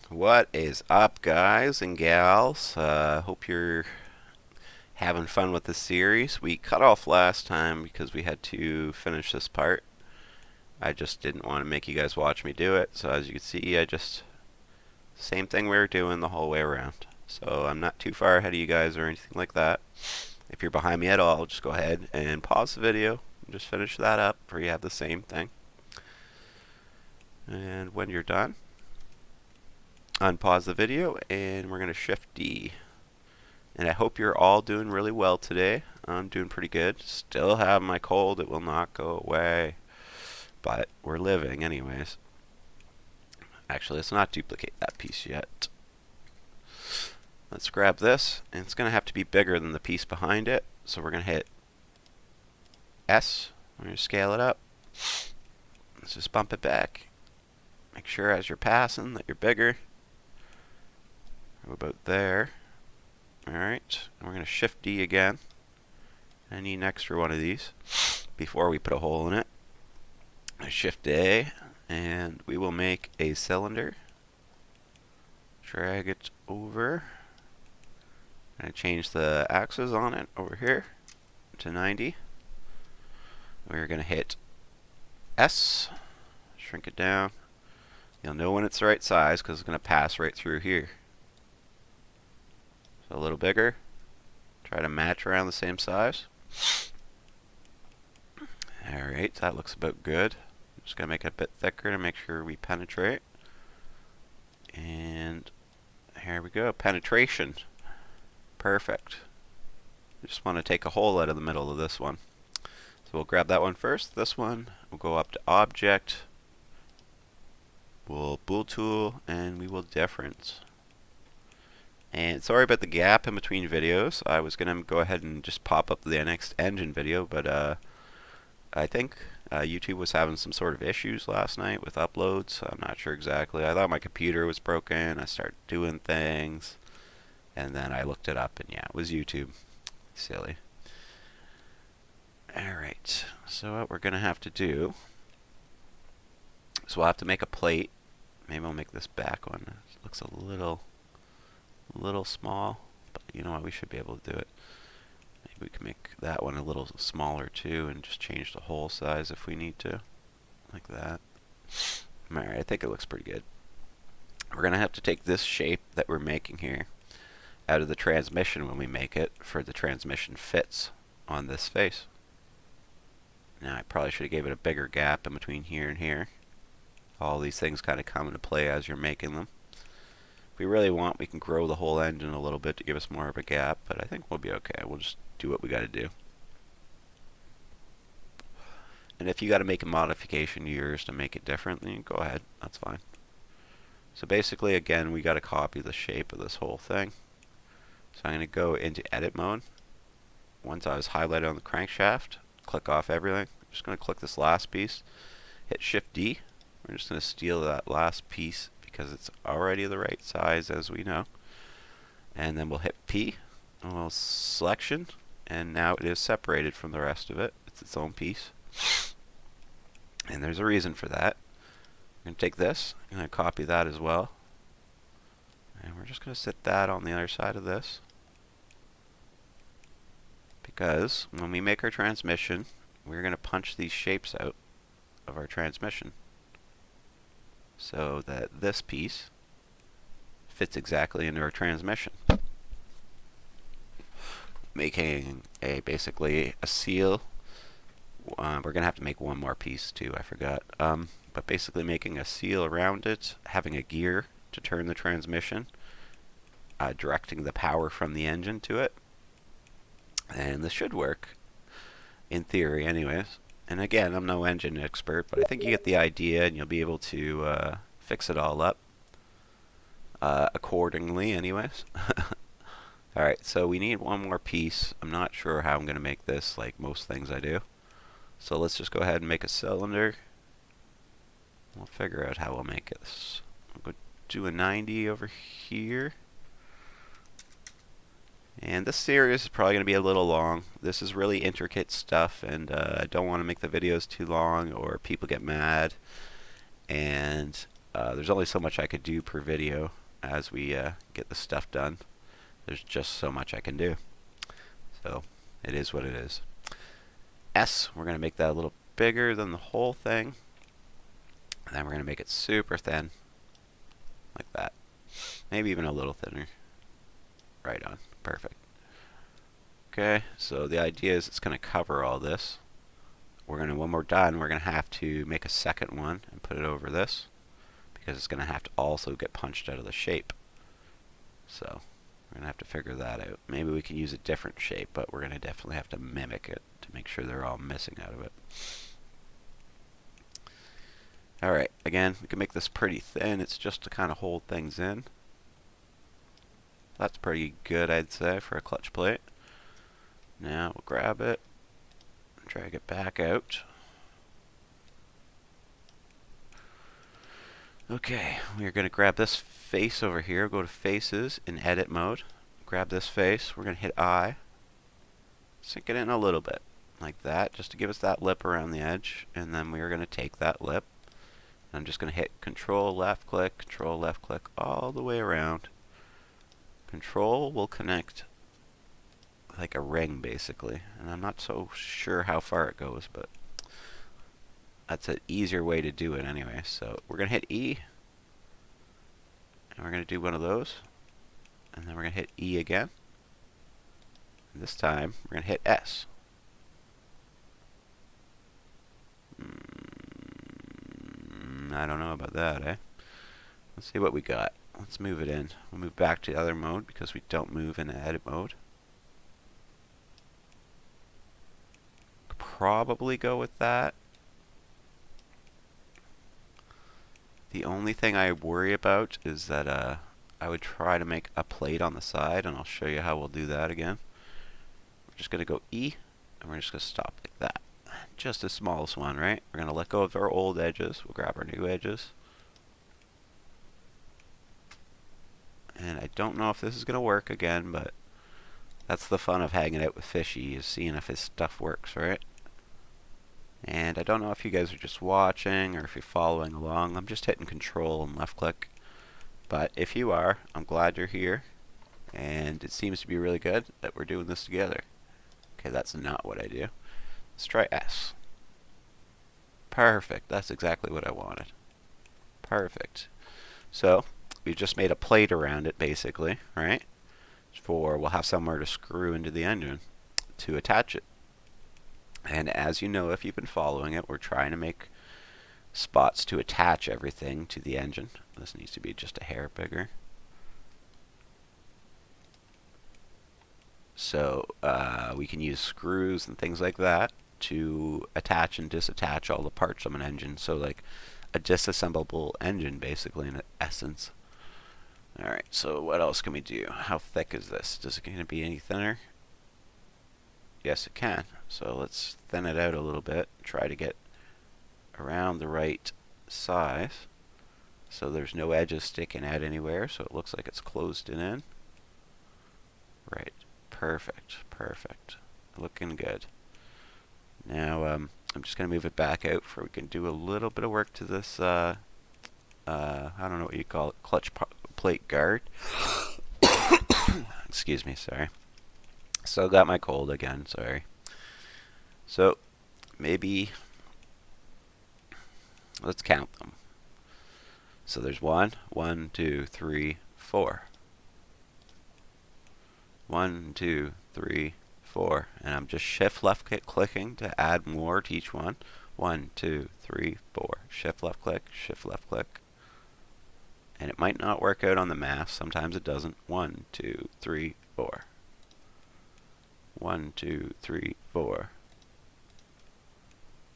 What is up, guys and gals? Hope you're having fun with this series. We cut off last time because we had to finish this part. I just didn't want to make you guys watch me do it, so as you can see, same thing we were doing the whole way around. So I'm not too far ahead of you guys or anything like that. If you're behind me at all, just go ahead and pause the video and just finish that up, or you have the same thing. And when you're done, unpause the video, and we're going to Shift D. And I hope you're all doing really well today. I'm doing pretty good. Still have my cold. It will not go away. But we're living anyways. Actually, let's not duplicate that piece yet. Let's grab this. And it's going to have to be bigger than the piece behind it. So we're going to hit S. We're going to scale it up. Let's just bump it back. Make sure as you're passing that you're bigger. We're about there. Alright, we're going to Shift D again. I need an extra one of these before we put a hole in it. Shift A, and we will make a cylinder. Drag it over. I'm going to change the axis on it over here to 90. We're going to hit S, shrink it down. You'll know when it's the right size because it's going to pass right through here. So a little bigger. Try to match around the same size. Alright, that looks about good. I'm just going to make it a bit thicker to make sure we penetrate. And here we go, penetration. Perfect. I just want to take a hole out of the middle of this one. So we'll grab that one first. This one, we'll go up to Object. We'll Bool Tool, and we will Difference. And sorry about the gap in between videos. I was going to go ahead and just pop up the next engine video, but I think YouTube was having some sort of issues last night with uploads. I'm not sure exactly. I thought my computer was broken. I started doing things, and then I looked it up, and yeah, it was YouTube. Silly. Alright, so what we're going to have to do is we'll have to make a plate. Maybe I'll make this back one. It looks a little small, but you know what, we should be able to do it. Maybe we can make that one a little smaller too and just change the hole size if we need to, like that. Alright, I think it looks pretty good. We're gonna have to take this shape that we're making here out of the transmission when we make it, for the transmission fits on this face. Now I probably should have gave it a bigger gap in between here and here. All these things kind of come into play as you're making them. If we really want, we can grow the whole engine a little bit to give us more of a gap, but I think we'll be okay. We'll just do what we got to do. And if you got to make a modification to yours to make it different, then go ahead. That's fine. So basically, again, we got to copy the shape of this whole thing. So I'm going to go into edit mode. Once I was highlighted on the crankshaft, click off everything. I'm just going to click this last piece, hit Shift D. We're just going to steal that last piece because it's already the right size, as we know. And then we'll hit P, and we'll selection, and now it is separated from the rest of it. It's its own piece. And there's a reason for that. I'm going to take this, I'm going to copy that as well. And we're just going to sit that on the other side of this. Because when we make our transmission, we're going to punch these shapes out of our transmission, so that this piece fits exactly into our transmission. Making basically a seal. We're going to have to make one more piece too, I forgot. But basically making a seal around it, having a gear to turn the transmission, directing the power from the engine to it. And this should work, in theory anyways. And again, I'm no engine expert, but I think you get the idea, and you'll be able to fix it all up accordingly anyways. Alright, so we need one more piece. I'm not sure how I'm going to make this, like most things I do. So let's just go ahead and make a cylinder. We'll figure out how we'll make this. I'll go do a 90 over here. And this series is probably going to be a little long. This is really intricate stuff, and I don't want to make the videos too long or people get mad. And there's only so much I could do per video as we get the stuff done. There's just so much I can do. So it is what it is. S, we're going to make that a little bigger than the whole thing. And then we're going to make it super thin. Like that. Maybe even a little thinner. Right on. Perfect. Okay, so the idea is it's going to cover all this. When we're done, we're going to have to make a second one and put it over this, because it's going to have to also get punched out of the shape. So we're going to have to figure that out. Maybe we can use a different shape, but we're going to definitely have to mimic it to make sure they're all missing out of it. Alright, again, we can make this pretty thin. It's just to kind of hold things in. That's pretty good, I'd say, for a clutch plate. Now we'll grab it, drag it back out. Okay, we're going to grab this face over here, go to faces in edit mode, grab this face, we're going to hit I, sink it in a little bit, like that, just to give us that lip around the edge, and then we're going to take that lip, and I'm just going to hit Control left click all the way around. Control will connect like a ring basically, and I'm not so sure how far it goes, but that's an easier way to do it anyway. So we're going to hit E, and we're going to do one of those, and then we're going to hit E again. And this time we're going to hit S. I don't know about that, eh? Let's see what we got. Let's move it in. We'll move back to the other mode because we don't move in the edit mode. Could probably go with that. The only thing I worry about is that I would try to make a plate on the side, and I'll show you how we'll do that again. We're just going to go E, and we're just going to stop like that. Just the smallest one, right? We're going to let go of our old edges. We'll grab our new edges. And I don't know if this is going to work again, but that's the fun of hanging out with Fishy, is seeing if his stuff works, right? And I don't know if you guys are just watching or if you're following along. I'm just hitting Control and left click. But if you are, I'm glad you're here. And it seems to be really good that we're doing this together. Okay, that's not what I do. Let's try S. Perfect. That's exactly what I wanted. Perfect. So we've just made a plate around it, basically, right? We'll have somewhere to screw into the engine to attach it. And as you know, if you've been following it, we're trying to make spots to attach everything to the engine. This needs to be just a hair bigger. So we can use screws and things like that to attach and disattach all the parts of an engine. So like a disassemblable engine, basically, in essence. Alright, so what else can we do? How thick is this? Is it going to be any thinner? Yes, it can. So let's thin it out a little bit. Try to get around the right size so there's no edges sticking out anywhere, so it looks like it's closed in. Right. Perfect. Perfect. Looking good. Now I'm just going to move it back out for we can do a little bit of work to this I don't know what you call it, clutch plate guard. Excuse me, sorry. Still got my cold again, sorry. So maybe let's count them. So there's 1, 2, 3, 4. 1, 2, 3, 4. And I'm just shift left clicking to add more to each one. 1, 2, 3, 4. Shift left click, shift left click. And it might not work out on the math. Sometimes it doesn't. 1, 2, 3, 4. 1, 2, 3, 4.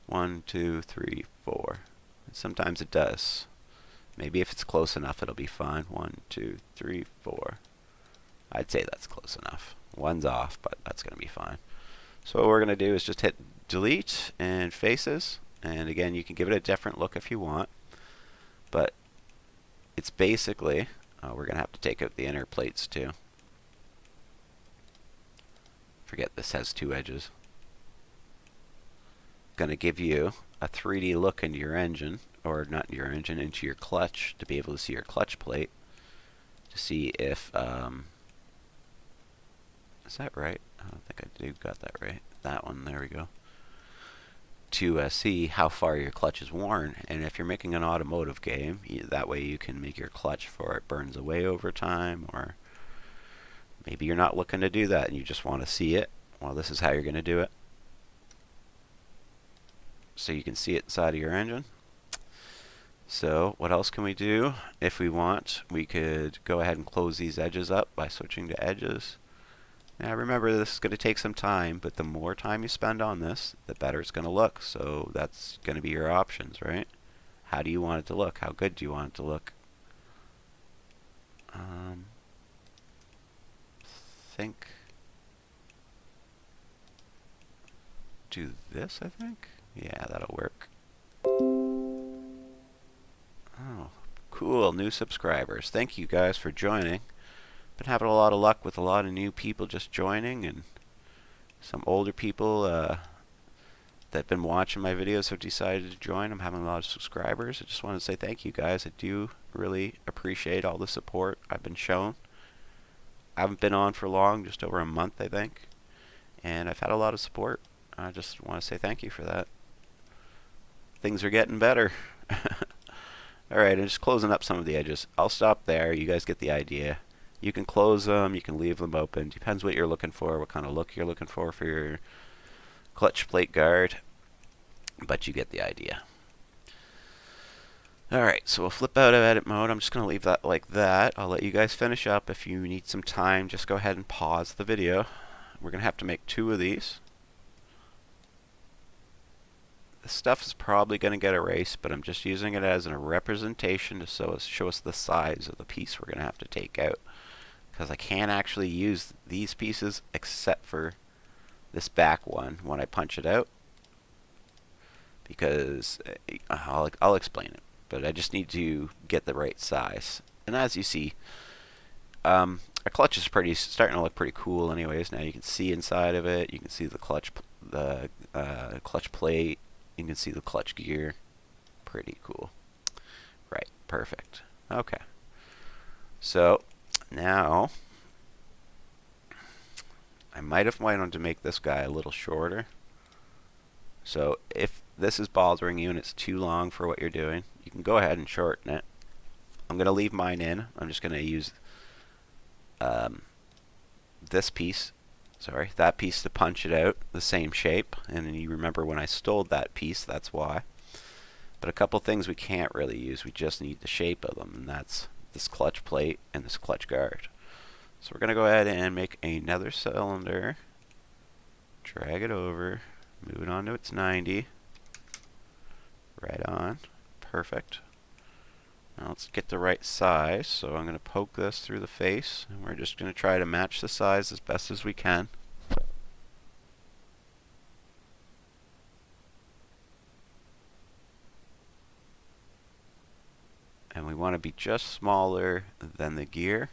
1, 2, 3, 4. And sometimes it does. Maybe if it's close enough, it'll be fine. 1, 2, 3, 4. I'd say that's close enough. One's off, but that's going to be fine. So what we're going to do is just hit delete and faces. And again, you can give it a different look if you want. But it's basically, we're going to have to take out the inner plates too. Forget this has 2 edges. Going to give you a 3D look into your engine or not your engine, into your clutch to be able to see your clutch plate to see if, is that right? I don't think I do got that right. That one, there we go. To see how far your clutch is worn, and if you're making an automotive game, that way you can make your clutch for it burns away over time, or maybe you're not looking to do that and you just want to see it. Well, this is how you're going to do it. So you can see it inside of your engine. So what else can we do? If we want, we could go ahead and close these edges up by switching to edges. Now remember, this is going to take some time, but the more time you spend on this, the better it's going to look. So that's going to be your options, right? How do you want it to look? How good do you want it to look? Think. Do this, I think? Yeah, that'll work. Oh, cool. New subscribers. Thank you guys for joining. Been having a lot of luck with a lot of new people just joining, and some older people that have been watching my videos have decided to join. I'm having a lot of subscribers. I just want to say thank you guys. I do really appreciate all the support I've been shown. I haven't been on for long, just over a month, I think, and I've had a lot of support. I just want to say thank you for that. Things are getting better. Alright, I'm just closing up some of the edges. I'll stop there. You guys get the idea. You can close them, you can leave them open. Depends what you're looking for, what kind of look you're looking for your clutch plate guard. But you get the idea. Alright, so we'll flip out of edit mode. I'm just going to leave that like that. I'll let you guys finish up. If you need some time, just go ahead and pause the video. We're going to have to make 2 of these. This stuff is probably going to get erased, but I'm just using it as a representation to show us the size of the piece we're going to have to take out. Because I can't actually use these pieces except for this back one when I punch it out. Because I'll explain it, but I just need to get the right size. And as you see, our clutch is starting to look pretty cool anyways. Now you can see inside of it. You can see the clutch plate. You can see the clutch gear. Pretty cool. Right, perfect. Okay. So now I might have wanted to make this guy a little shorter. So if this is bothering you and it's too long for what you're doing, you can go ahead and shorten it. I'm going to leave mine in. I'm just going to use that piece to punch it out the same shape. And you remember when I stole that piece, that's why. But a couple things we can't really use. We just need the shape of them, and that's this clutch plate and this clutch guard. So we're going to go ahead and make another cylinder. Drag it over. Move it on to its 90. Right on. Perfect. Now let's get the right size. So I'm going to poke this through the face, and we're just going to try to match the size as best as we can. And we want to be just smaller than the gear.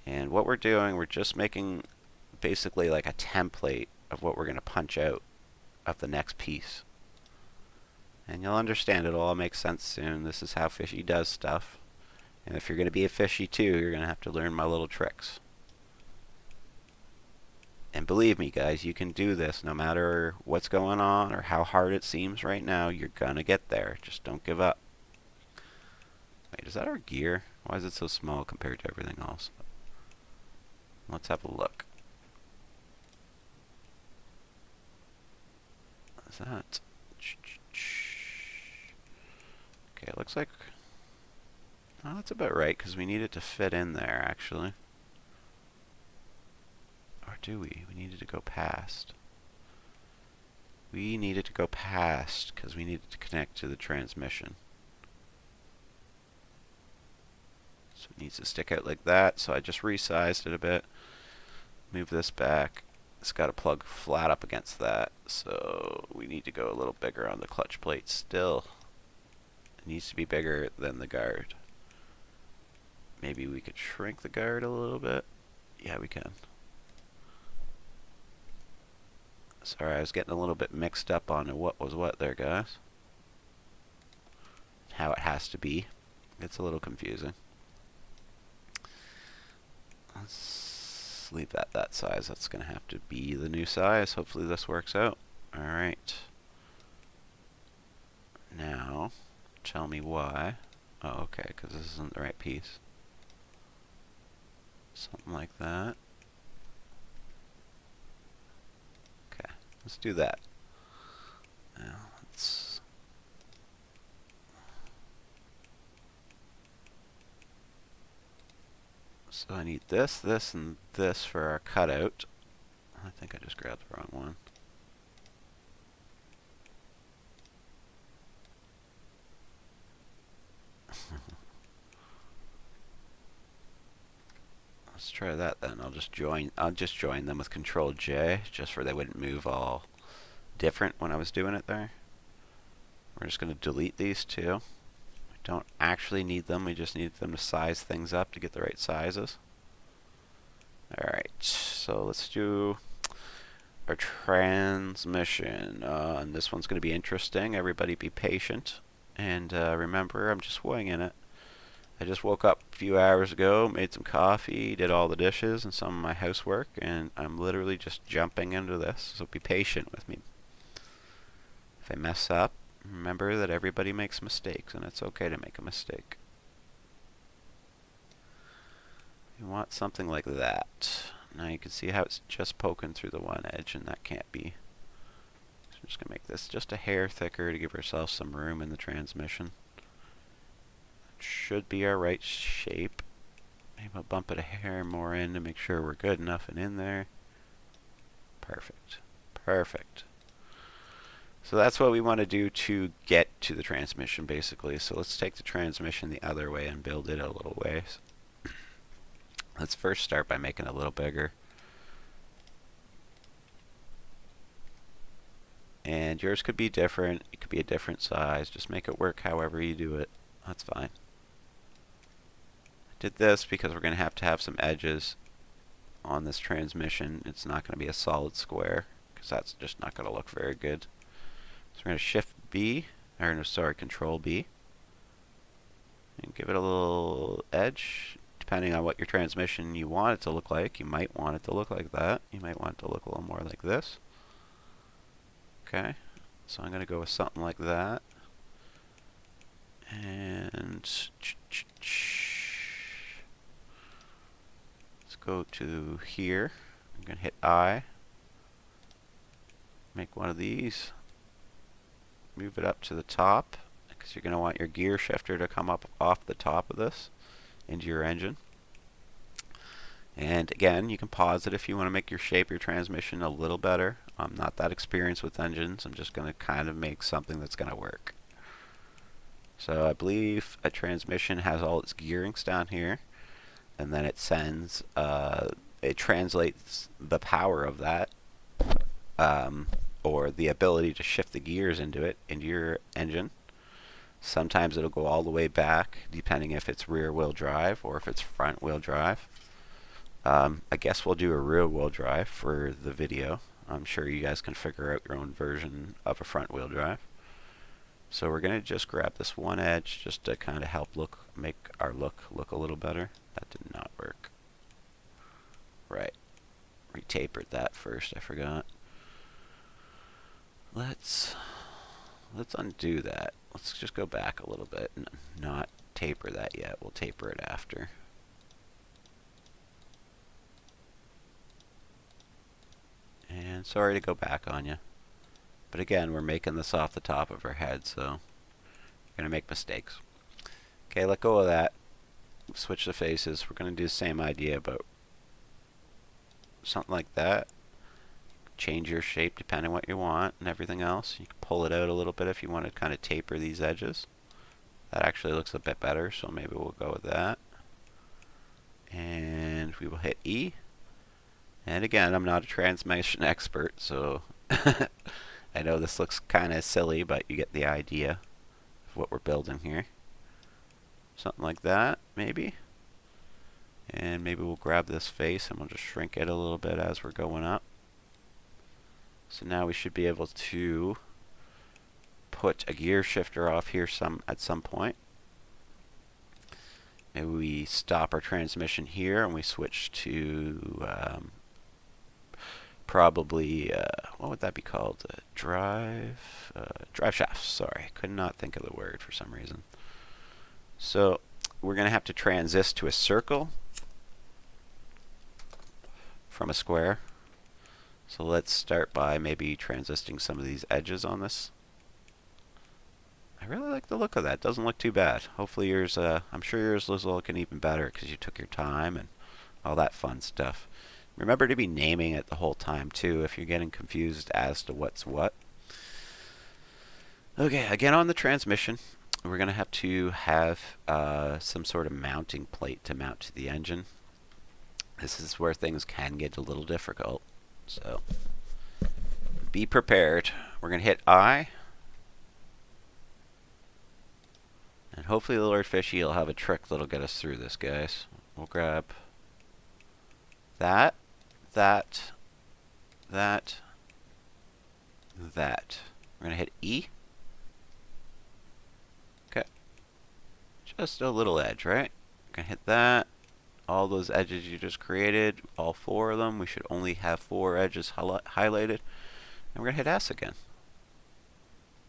And what we're doing, we're just making basically like a template of what we're going to punch out of the next piece. And you'll understand it'll all make sense soon. This is how Fishy does stuff. And if you're going to be a Fishy too, you're going to have to learn my little tricks. And believe me guys, you can do this no matter what's going on or how hard it seems right now. You're going to get there. Just don't give up. Wait, is that our gear? Why is it so small compared to everything else? Let's have a look. What is that? Okay, it looks like... Oh, that's about right, because we need it to fit in there, actually. Or do we? We needed to go past. We needed to go past, because we needed to connect to the transmission. So it needs to stick out like that, so I just resized it a bit. Move this back. It's got to plug flat up against that, so we need to go a little bigger on the clutch plate still. It needs to be bigger than the guard. Maybe we could shrink the guard a little bit. Yeah, we can. Sorry, I was getting a little bit mixed up on what was what there, guys. How it has to be. It's a little confusing. Let's leave that size. That's going to have to be the new size. Hopefully this works out. Alright. Now, tell me why. Oh, okay, because this isn't the right piece. Something like that. Okay, let's do that. Now, let's... So I need this, this, and this for our cutout. I think I just grabbed the wrong one. Let's try that then. I'll just join them with Control J, just for they wouldn't move all different when I was doing it there. We're just going to delete these two. We don't actually need them, we just need them to size things up to get the right sizes. Alright, so let's do our transmission. And this one's going to be interesting. Everybody be patient. And remember, I'm just winging it. I just woke up a few hours ago, made some coffee, did all the dishes and some of my housework, and I'm literally just jumping into this, so be patient with me. If I mess up, remember that everybody makes mistakes, and it's okay to make a mistake. You want something like that. Now you can see how it's just poking through the one edge, and that can't be. So I'm just going to make this just a hair thicker to give ourselves some room in the transmission. Should be our right shape. Maybe I'll bump it a hair more in to make sure we're good enough and in there. Perfect. Perfect. So that's what we want to do to get to the transmission, basically. So let's take the transmission the other way and build it a little ways. Let's first start by making it a little bigger. And yours could be different. It could be a different size. Just make it work however you do it. That's fine. Did this because we're going to have some edges on this transmission. It's not going to be a solid square because that's just not going to look very good. So we're going to Shift B, or no, sorry, Control B, and give it a little edge. Depending on what your transmission you want it to look like, you might want it to look like that. You might want it to look a little more like this. Okay, so I'm going to go with something like that. And let's go to here. I'm going to hit I. Make one of these. Move it up to the top, because you're going to want your gear shifter to come up off the top of this into your engine. And again, you can pause it if you want to make your transmission a little better. I'm not that experienced with engines. I'm just going to kind of make something that's going to work. So I believe a transmission has all its gearings down here, and then it sends, it translates the power of that, or the ability to shift the gears into it, into your engine. Sometimes it'll go all the way back, depending if it's rear wheel drive or if it's front wheel drive. I guess we'll do a rear wheel drive for the video. I'm sure you guys can figure out your own version of a front wheel drive. So we're going to just grab this one edge just to kind of help make our look a little better. That did not work. Right. Retapered that first, I forgot. Let's undo that. Let's just go back a little bit and not taper that yet. We'll taper it after. And sorry to go back on you. But again, we're making this off the top of our head, so we're going to make mistakes. Okay, let go of that. Switch the faces. We're going to do the same idea, but something like that. Change your shape depending on what you want and everything else. You can pull it out a little bit if you want to kind of taper these edges. That actually looks a bit better, so maybe we'll go with that. And we will hit E. And again, I'm not a transmission expert, so I know this looks kind of silly, but you get the idea of what we're building here. Something like that, maybe. And maybe we'll grab this face and we'll just shrink it a little bit as we're going up. So now we should be able to put a gear shifter off here at some point. Maybe we stop our transmission here and we switch to probably, what would that be called? Drive shafts. Sorry, could not think of the word for some reason. So we're going to have to transist to a circle from a square. So let's start by maybe transisting some of these edges on this. I really like the look of that. Doesn't look too bad. Hopefully yours, I'm sure yours is looking even better because you took your time and all that fun stuff. Remember to be naming it the whole time too if you're getting confused as to what's what. Okay, again on the transmission, we're going to have some sort of mounting plate to mount to the engine. This is where things can get a little difficult, so be prepared. We're going to hit I, and hopefully the Lordfishy will have a trick that'll get us through this, guys. We'll grab that. We're going to hit E. Okay. Just a little edge, right? We're going to hit that. All those edges you just created, all 4 of them, we should only have 4 edges highlighted. And we're going to hit S again.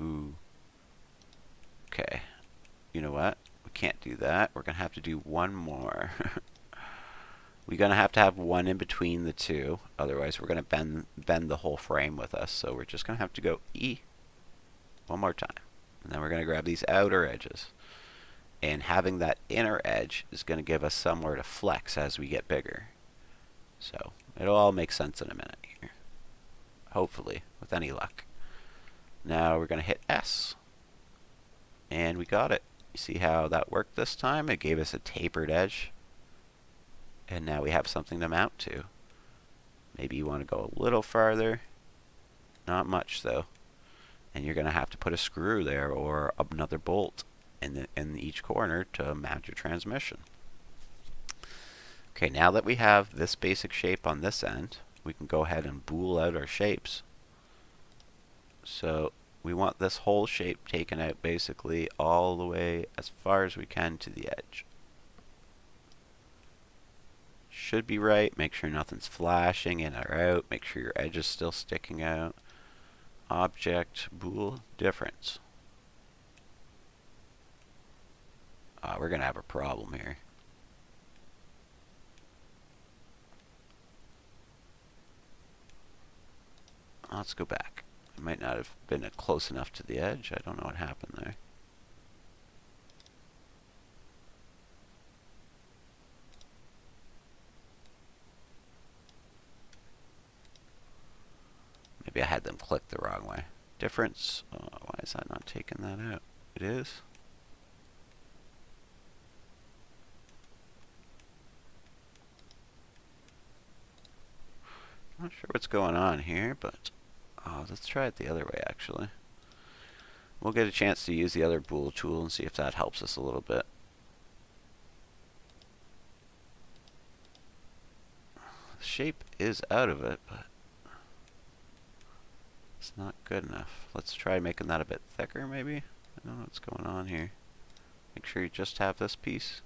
Ooh. Okay. You know what? We can't do that. We're going to have to do one more. We're going to have one in between the two. Otherwise, we're going to bend the whole frame with us. So we're just going to have to go E one more time. And then we're going to grab these outer edges. And having that inner edge is going to give us somewhere to flex as we get bigger. So it'll all make sense in a minute here. Hopefully, with any luck. Now we're going to hit S. And we got it. You see how that worked this time? It gave us a tapered edge. And now we have something to mount to. Maybe you want to go a little farther. Not much though. And you're going to have to put a screw there or another bolt in each corner to mount your transmission. Okay, now that we have this basic shape on this end, we can go ahead and bool out our shapes. So we want this whole shape taken out basically all the way as far as we can to the edge. Should be right. Make sure nothing's flashing in or out. Make sure your edge is still sticking out. Object, bool, difference. We're going to have a problem here. Let's go back. I might not have been close enough to the edge. I don't know what happened there. Maybe I had them click the wrong way. Difference. Why is that not taking that out? It is. Not sure what's going on here, but let's try it the other way actually. We'll get a chance to use the other bool tool and see if that helps us a little bit. The shape is out of it, but it's not good enough. Let's try making that a bit thicker maybe. I don't know what's going on here. Make sure you just have this piece.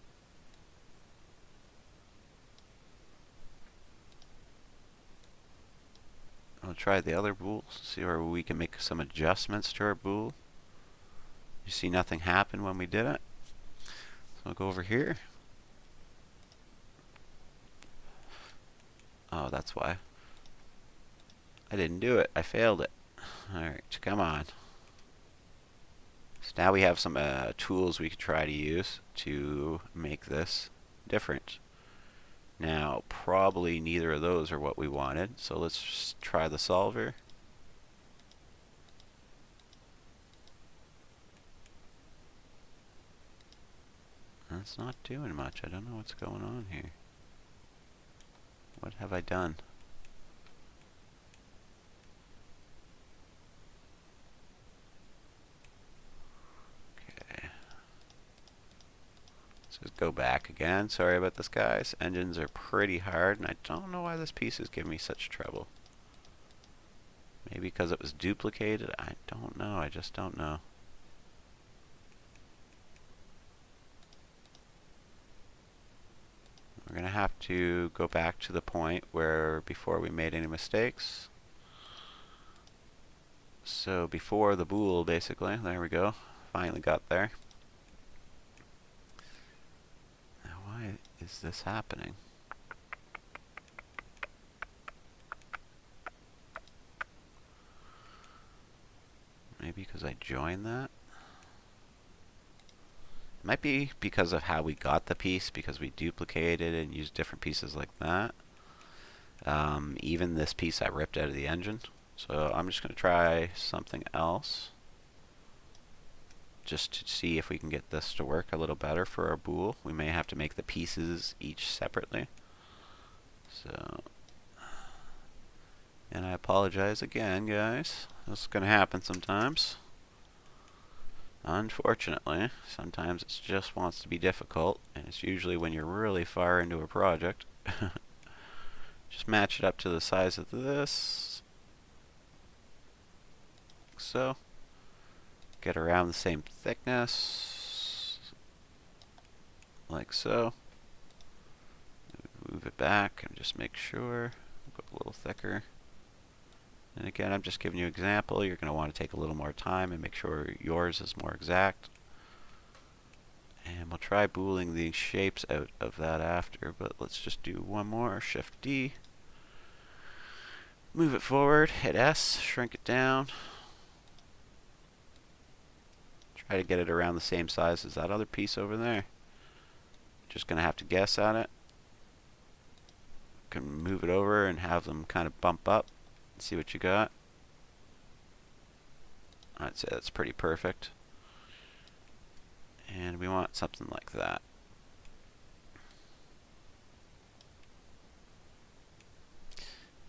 I'll try the other bools, see where we can make some adjustments to our bool. You see nothing happen when we did it. So I'll go over here. Oh, that's why. I didn't do it. I failed it. Alright, come on. So now we have some tools we could try to use to make this different. Now, probably neither of those are what we wanted, so let's just try the solver. That's not doing much. I don't know what's going on here. What have I done? Okay. Let's just go back again. Sorry about this, guys. Engines are pretty hard, and I don't know why this piece is giving me such trouble. Maybe because it was duplicated. I don't know. I just don't know. We're going to have to go back to the point where before we made any mistakes. So before the bool, basically. There we go. Finally got there. Now why is this happening? Maybe because I joined that? It might be because of how we got the piece, because we duplicated and used different pieces like that. Even this piece I ripped out of the engine. So I'm just going to try something else, just to see if we can get this to work a little better for our bool. We may have to make the pieces each separately. So, and I apologize again, guys. This is going to happen sometimes. Unfortunately, sometimes it just wants to be difficult, and it's usually when you're really far into a project. Just match it up to the size of this. Like so. Get around the same thickness. Like so. Move it back and just make sure. Go a little thicker. And again, I'm just giving you an example. You're going to want to take a little more time and make sure yours is more exact. And we'll try booling these shapes out of that after, but let's just do one more. Shift D. Move it forward, hit S, shrink it down. Try to get it around the same size as that other piece over there. Just going to have to guess at it. Can move it over and have them kind of bump up. See what you got. I'd say that's pretty perfect. And we want something like that.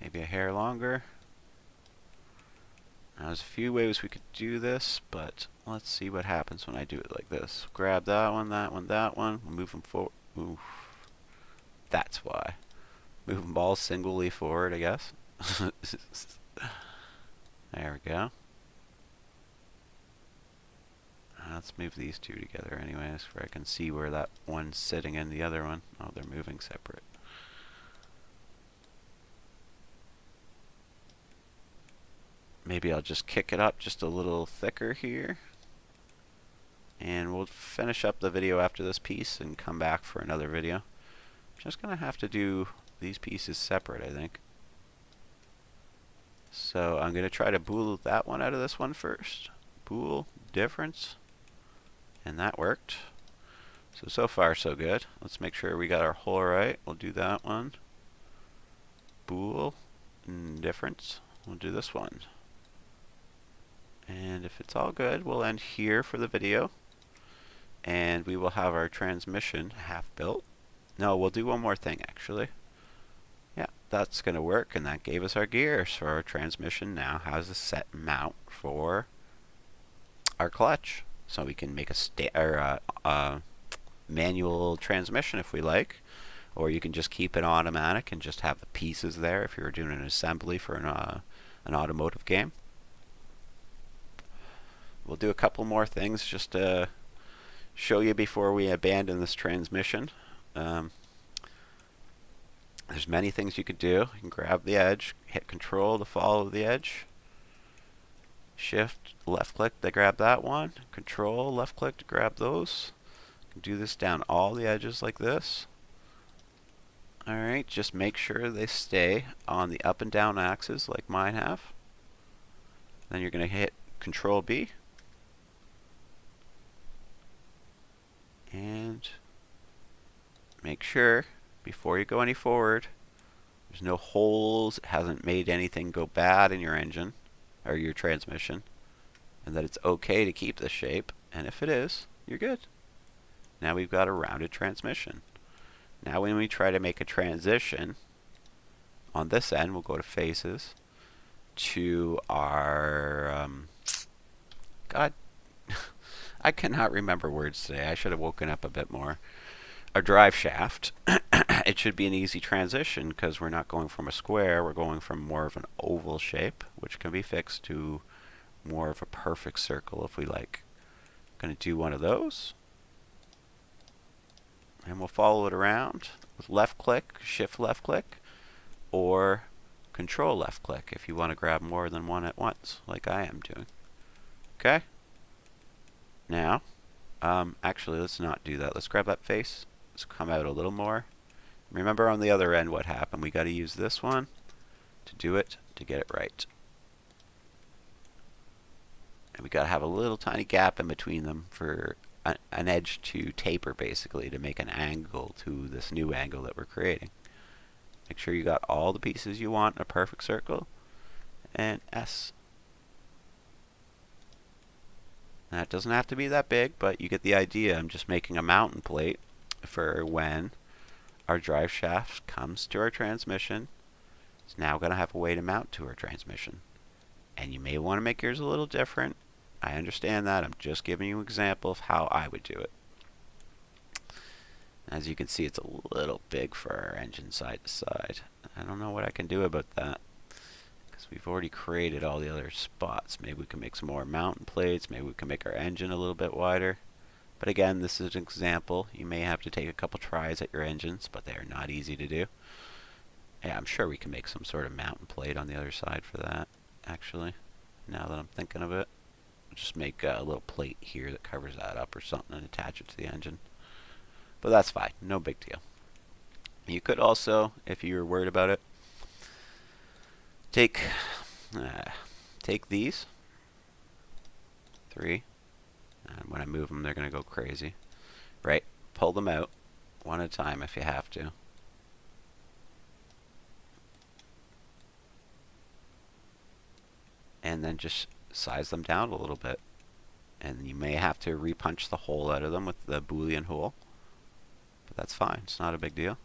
Maybe a hair longer. Now, there's a few ways we could do this, but let's see what happens when I do it like this. Grab that one, that one, that one. We'll move them forward. Oof. That's why. Move them all singly forward, I guess. There we go. Let's move these two together anyways, where I can see where that one's sitting in the other one. Oh, they're moving separate. Maybe I'll just kick it up just a little thicker here. And we'll finish up the video after this piece and come back for another video. I'm just going to have to do these pieces separate, I think. So I'm going to try to bool that one out of this one first. Bool, difference. And that worked. So far so good. Let's make sure we got our hole right. We'll do that one. Bool, difference. We'll do this one. And if it's all good, we'll end here for the video. And we will have our transmission half built. No, we'll do one more thing actually. Yeah, that's going to work, and that gave us our gears. So our transmission now has a set mount for our clutch. So we can make a manual transmission if we like, or you can just keep it automatic and just have the pieces there if you're doing an assembly for an automotive game. We'll do a couple more things just to show you before we abandon this transmission. There's many things you could do. You can grab the edge, hit Control to follow the edge. Shift, left click to grab that one. Control, left click to grab those. You can do this down all the edges like this. Alright, just make sure they stay on the up and down axis like mine have. Then you're going to hit Control B. And make sure before you go any forward there's no holes, it hasn't made anything go bad in your engine or your transmission, and that it's okay to keep this shape. And if it is, you're good. Now we've got a rounded transmission. Now when we try to make a transition on this end, we'll go to faces to our God, I cannot remember words today. I should have woken up a bit more. Our drive shaft. it should be an easy transition because we're not going from a square, we're going from more of an oval shape, which can be fixed, to more of a perfect circle if we like. Going to do one of those, and we'll follow it around with left click, shift left click, or control left click if you want to grab more than one at once, like I am doing. Okay? Now, actually, let's not do that. Let's grab that face. Let's come out a little more. Remember on the other end what happened. We got to use this one to do it, to get it right. And we got to have a little tiny gap in between them for an edge to taper, basically, to make an angle to this new angle that we're creating. Make sure you got all the pieces you want in a perfect circle. And S. Now, it doesn't have to be that big, but you get the idea. I'm just making a mountain plate for when our drive shaft comes to our transmission. It's now going to have a way to mount to our transmission. And you may want to make yours a little different. I understand that. I'm just giving you an example of how I would do it. As you can see, it's a little big for our engine side to side. I don't know what I can do about that, because we've already created all the other spots. Maybe we can make some more mountain plates. Maybe we can make our engine a little bit wider. But again, this is an example. You may have to take a couple tries at your engines, but they are not easy to do. Yeah, I'm sure we can make some sort of mountain plate on the other side for that, actually, now that I'm thinking of it. Just make a little plate here that covers that up or something and attach it to the engine. But that's fine, no big deal. You could also, if you're worried about it, take these 3, and when I move them, they're going to go crazy. Right? Pull them out one at a time if you have to. And then just size them down a little bit. And you may have to repunch the hole out of them with the Boolean hole. But that's fine. It's not a big deal.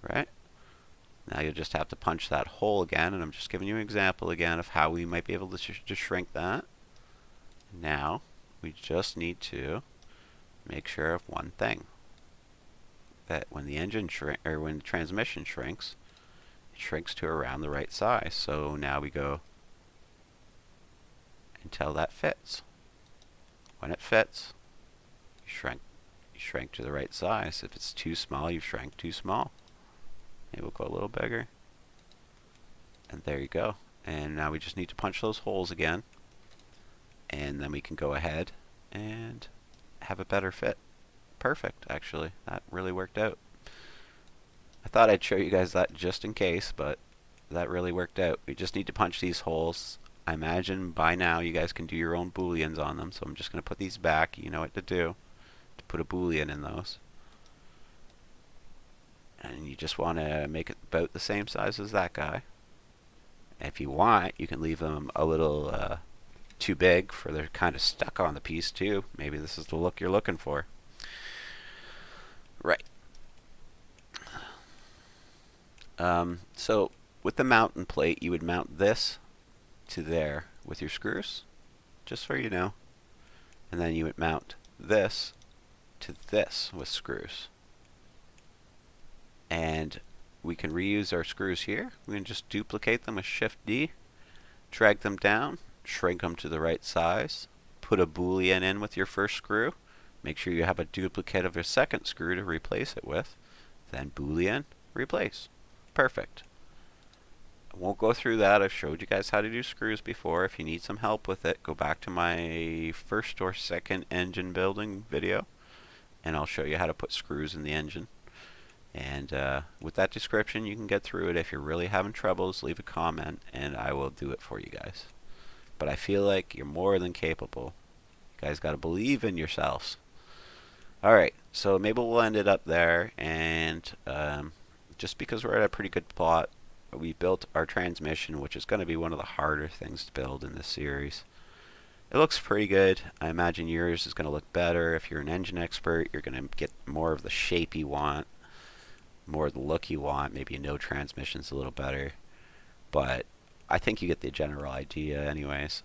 Right? Now you'll just have to punch that hole again, and I'm just giving you an example again of how we might be able to shrink that. Now, we just need to make sure of one thing. That when the engine when the transmission shrinks, it shrinks to around the right size. So now we go until that fits. When it fits, you shrink to the right size. If it's too small, you shrink too small. Maybe we'll go a little bigger. And there you go. And now we just need to punch those holes again. And then we can go ahead and have a better fit. Perfect, actually. That really worked out. I thought I'd show you guys that just in case, but that really worked out. We just need to punch these holes. I imagine by now you guys can do your own booleans on them, so I'm just going to put these back. You know what to do to put a boolean in those. And you just want to make it about the same size as that guy. If you want, you can leave them a little too big, for they're kind of stuck on the piece too. Maybe this is the look you're looking for. Right. So with the mountain plate, you would mount this to there with your screws, just so you know. And then you would mount this to this with screws. And we can reuse our screws here. We can just duplicate them with Shift D, drag them down, shrink them to the right size, put a boolean in with your first screw, make sure you have a duplicate of your second screw to replace it with, then boolean, replace. Perfect. I won't go through that. I've showed you guys how to do screws before. If you need some help with it, go back to my first or second engine building video, and I'll show you how to put screws in the engine. And with that description, you can get through it. If you're really having troubles, leave a comment, and I will do it for you guys. But I feel like you're more than capable. You guys got to believe in yourselves. Alright, so maybe we'll end it up there, and just because we're at a pretty good plot, we built our transmission, which is going to be one of the harder things to build in this series. It looks pretty good. I imagine yours is going to look better. If you're an engine expert, you're going to get more of the shape you want, more of the look you want. Maybe you know transmission's a little better, but I think you get the general idea anyways.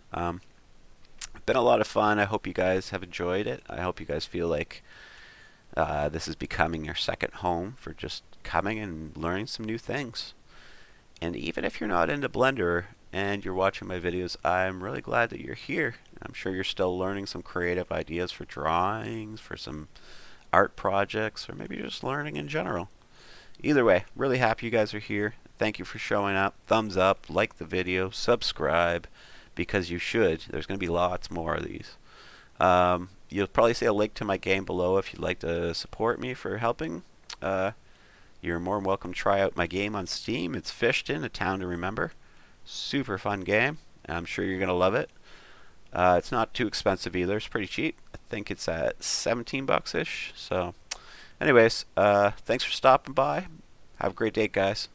been a lot of fun. I hope you guys have enjoyed it. I hope you guys feel like this is becoming your second home for just coming and learning some new things. And even if you're not into Blender and you're watching my videos, I'm really glad that you're here. I'm sure you're still learning some creative ideas for drawings, for some art projects, or maybe just learning in general. Either way, really happy you guys are here. Thank you for showing up. Thumbs up, like the video, subscribe, because you should. There's going to be lots more of these. You'll probably see a link to my game below if you'd like to support me for helping. You're more than welcome to try out my game on Steam. It's Fishton, A Town to Remember. Super fun game. I'm sure you're going to love it. It's not too expensive either. It's pretty cheap. I think it's at 17 bucks-ish. So, anyways, thanks for stopping by. Have a great day, guys.